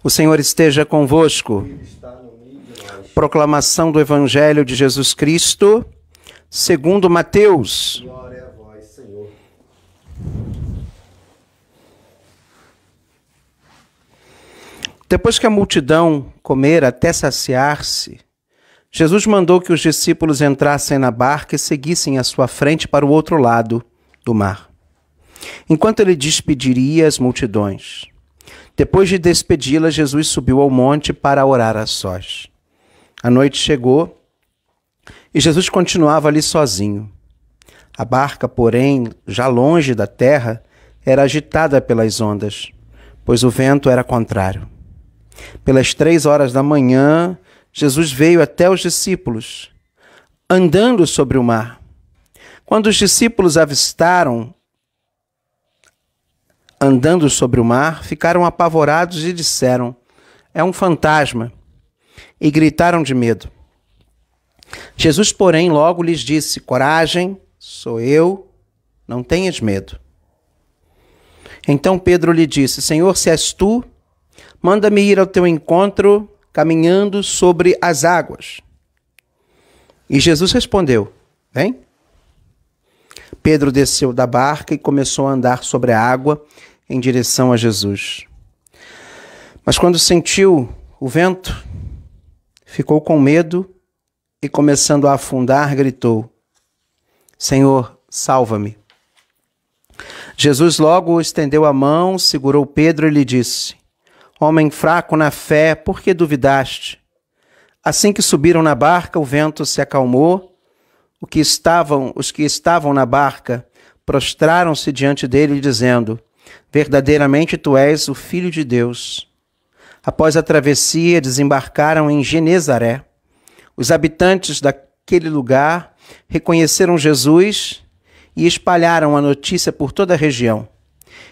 O Senhor esteja convosco. Proclamação do Evangelho de Jesus Cristo, segundo Mateus. Glória a vós, Senhor. Depois que a multidão comera até saciar-se, Jesus mandou que os discípulos entrassem na barca e seguissem à sua frente para o outro lado do mar, enquanto ele despediria as multidões. Depois de despedi-las, Jesus subiu ao monte para orar a sós. A noite chegou e Jesus continuava ali sozinho. A barca, porém, já longe da terra, era agitada pelas ondas, pois o vento era contrário. Pelas 3 horas da manhã, Jesus veio até os discípulos, andando sobre o mar. Quando os discípulos avistaram andando sobre o mar, ficaram apavorados e disseram: "É um fantasma", e gritaram de medo. Jesus, porém, logo lhes disse: "Coragem, sou eu, não tenhas medo." Então Pedro lhe disse: "Senhor, se és tu, manda-me ir ao teu encontro caminhando sobre as águas." E Jesus respondeu: "Vem." Pedro desceu da barca e começou a andar sobre a água em direção a Jesus. Mas quando sentiu o vento, ficou com medo e, começando a afundar, gritou: "Senhor, salva-me." Jesus logo estendeu a mão, segurou Pedro e lhe disse: "Homem fraco na fé, por que duvidaste?" Assim que subiram na barca, o vento se acalmou. Os que estavam na barca prostraram-se diante dele, dizendo: "Verdadeiramente tu és o Filho de Deus." Após a travessia, desembarcaram em Genezaré. Os habitantes daquele lugar reconheceram Jesus e espalharam a notícia por toda a região.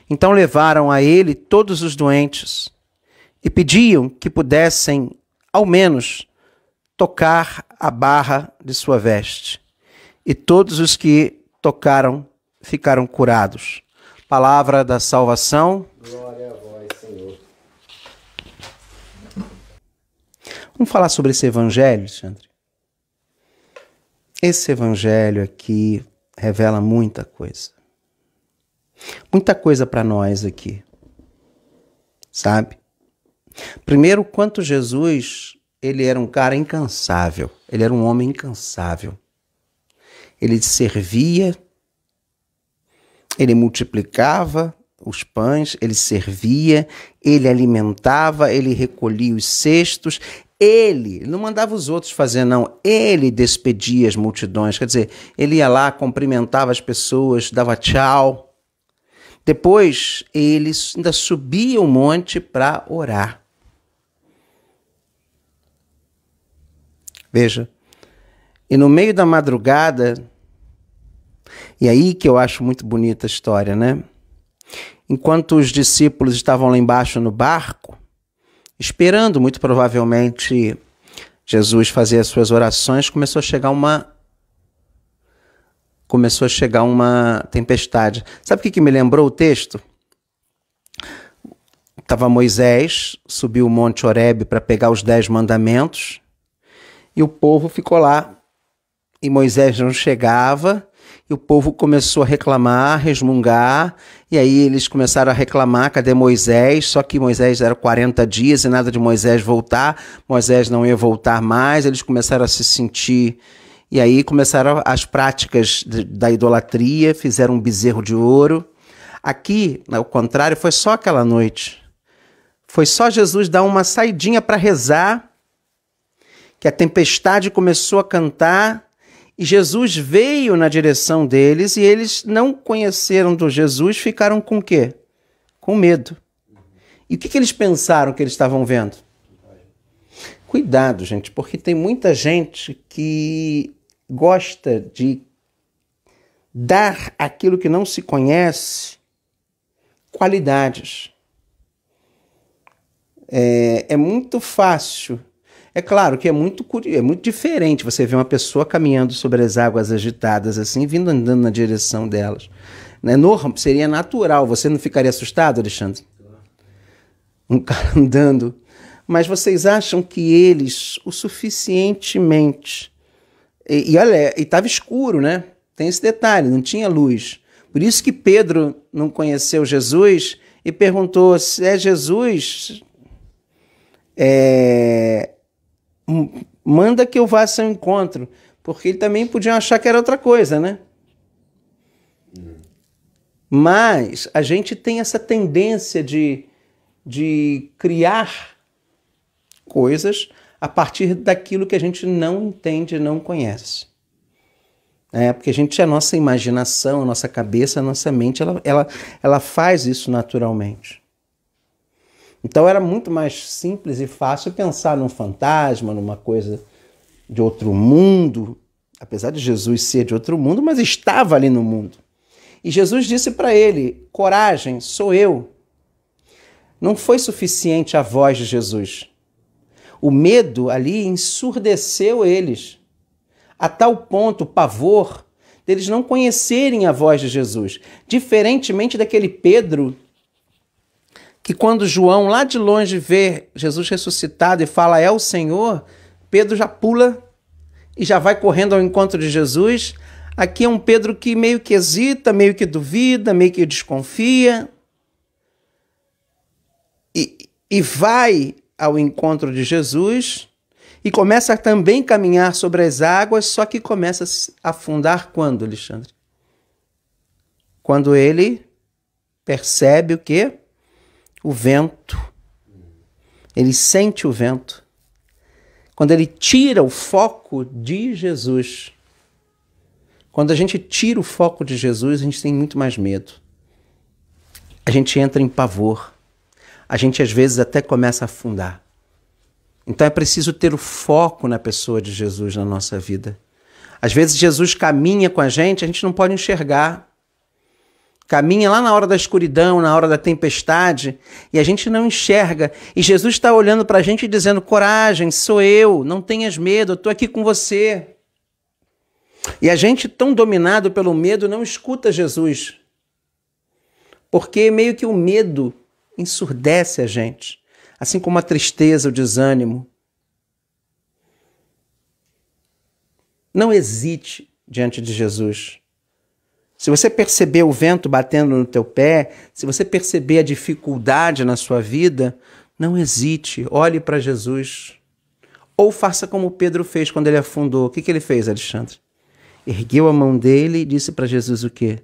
Então levaram a ele todos os doentes e pediam que pudessem, ao menos, tocar a barra de sua veste. E todos os que tocaram ficaram curados. Palavra da salvação. Glória a vós, Senhor. Vamos falar sobre esse evangelho, Alexandre? Esse evangelho aqui revela muita coisa. Muita coisa para nós aqui. Sabe? Primeiro, quanto Jesus, ele era um cara incansável. Ele era um homem incansável. Ele servia, ele multiplicava os pães, ele servia, ele alimentava, ele recolhia os cestos. Ele não mandava os outros fazer, não. Ele despedia as multidões. Quer dizer, ele ia lá, cumprimentava as pessoas, dava tchau. Depois, ele ainda subia o monte para orar. Veja. E no meio da madrugada, e aí que eu acho muito bonita a história, né? Enquanto os discípulos estavam lá embaixo no barco, esperando muito provavelmente Jesus fazer as suas orações, começou a chegar uma tempestade. Sabe o que me lembrou o texto? Estava Moisés, subiu o Monte Horebe para pegar os 10 mandamentos, e o povo ficou lá. E Moisés não chegava, e o povo começou a reclamar, resmungar, e aí eles começaram a reclamar: cadê Moisés? Só que Moisés era 40 dias e nada de Moisés voltar, Moisés não ia voltar mais, eles começaram a se sentir, e aí começaram as práticas da idolatria, fizeram um bezerro de ouro. Aqui, ao contrário, foi só aquela noite. Foi só Jesus dar uma saidinha para rezar, que a tempestade começou a cantar, e Jesus veio na direção deles, e eles não conheceram do Jesus, ficaram com o quê? Com medo. E o que eles pensaram que eles estavam vendo? Cuidado, gente, porque tem muita gente que gosta de dar àquilo que não se conhece qualidades. É muito fácil. É claro que é muito diferente você ver uma pessoa caminhando sobre as águas agitadas assim, vindo andando na direção delas. Seria natural. Você não ficaria assustado, Alexandre? um cara andando. Mas vocês acham que eles, o suficientemente... E olha, e estava escuro, né? Tem esse detalhe, não tinha luz. Por isso que Pedro não conheceu Jesus e perguntou se é Jesus, manda que eu vá ao seu encontro. Porque ele também podia achar que era outra coisa, né? Mas a gente tem essa tendência de criar coisas a partir daquilo que a gente não entende, não conhece. Porque a nossa imaginação, a nossa cabeça, a nossa mente, ela faz isso naturalmente. Então era muito mais simples e fácil pensar num fantasma, numa coisa de outro mundo, apesar de Jesus ser de outro mundo, mas estava ali no mundo. E Jesus disse para ele, coragem, sou eu. Não foi suficiente a voz de Jesus. O medo ali ensurdeceu eles, a tal ponto, o pavor, deles não conhecerem a voz de Jesus. Diferentemente daquele Pedro, que quando João lá de longe vê Jesus ressuscitado e fala, é o Senhor, Pedro já pula e já vai correndo ao encontro de Jesus. Aqui é um Pedro que meio que hesita, meio que duvida, meio que desconfia. E vai ao encontro de Jesus e começa a também caminhar sobre as águas, só que começa a afundar quando, Alexandre? Quando ele percebe o quê? O vento. Ele sente o vento. Quando ele tira o foco de Jesus. Quando a gente tira o foco de Jesus, a gente tem muito mais medo. A gente entra em pavor. A gente às vezes até começa a afundar. Então é preciso ter o foco na pessoa de Jesus na nossa vida. Às vezes Jesus caminha com a gente não pode enxergar. Caminha lá na hora da escuridão, na hora da tempestade, e a gente não enxerga. E Jesus está olhando para a gente e dizendo, coragem, sou eu, não tenhas medo, eu estou aqui com você. E a gente, tão dominado pelo medo, não escuta Jesus. Porque meio que o medo ensurdece a gente, assim como a tristeza, o desânimo. Não hesite diante de Jesus. Se você perceber o vento batendo no teu pé, se você perceber a dificuldade na sua vida, não hesite, olhe para Jesus. Ou faça como Pedro fez quando ele afundou. O que ele fez, Alexandre? Ergueu a mão dele e disse para Jesus o quê?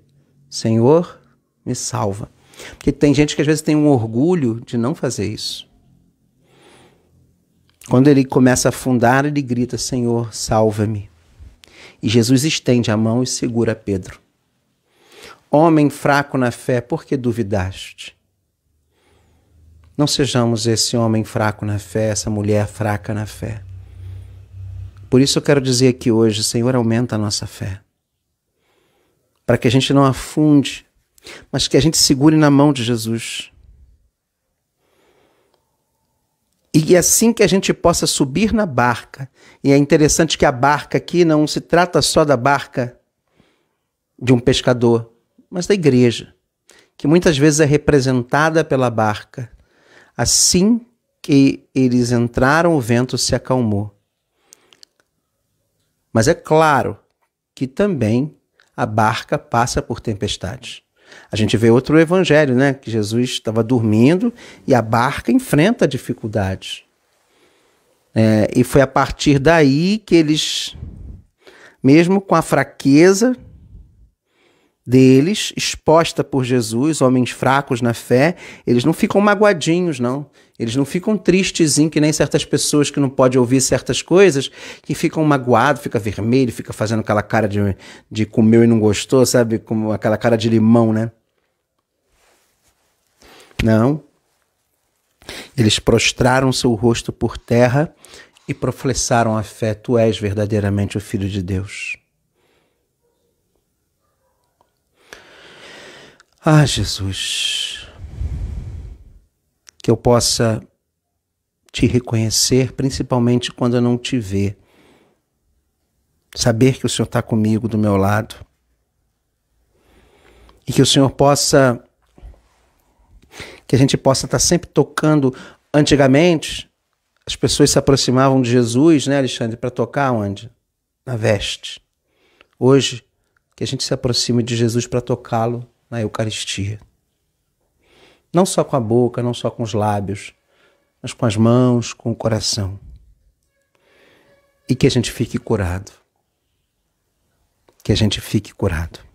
Senhor, me salva. Porque tem gente que às vezes tem um orgulho de não fazer isso. Quando ele começa a afundar, ele grita, Senhor, salva-me. E Jesus estende a mão e segura Pedro. Homem fraco na fé, por que duvidaste? Não sejamos esse homem fraco na fé, essa mulher fraca na fé. Por isso eu quero dizer aqui hoje, Senhor, aumenta a nossa fé. Para que a gente não afunde, mas que a gente segure na mão de Jesus. E assim que a gente possa subir na barca, e é interessante que a barca aqui não se trata só da barca de um pescador, mas da igreja, que muitas vezes é representada pela barca. Assim que eles entraram, o vento se acalmou. Mas é claro que também a barca passa por tempestades. A gente vê outro evangelho, né? Que Jesus estava dormindo e a barca enfrenta dificuldades. E foi a partir daí que eles, mesmo com a fraqueza deles, exposta por Jesus, homens fracos na fé, eles não ficam magoadinhos, não. Eles não ficam tristezinhos, que nem certas pessoas que não podem ouvir certas coisas, que ficam magoados, fica vermelho, fica fazendo aquela cara de comeu e não gostou, sabe? Como aquela cara de limão, né? Não. Eles prostraram seu rosto por terra e professaram a fé. Tu és verdadeiramente o Filho de Deus. Ah, Jesus, que eu possa te reconhecer, principalmente quando eu não te ver. Saber que o Senhor está comigo, do meu lado. E que o Senhor possa Que a gente possa estar sempre tocando. Antigamente, as pessoas se aproximavam de Jesus, né, Alexandre, para tocar onde? Na veste. Hoje, que a gente se aproxime de Jesus para tocá-lo na Eucaristia. Não só com a boca, não só com os lábios, mas com as mãos, com o coração. E que a gente fique curado. Que a gente fique curado.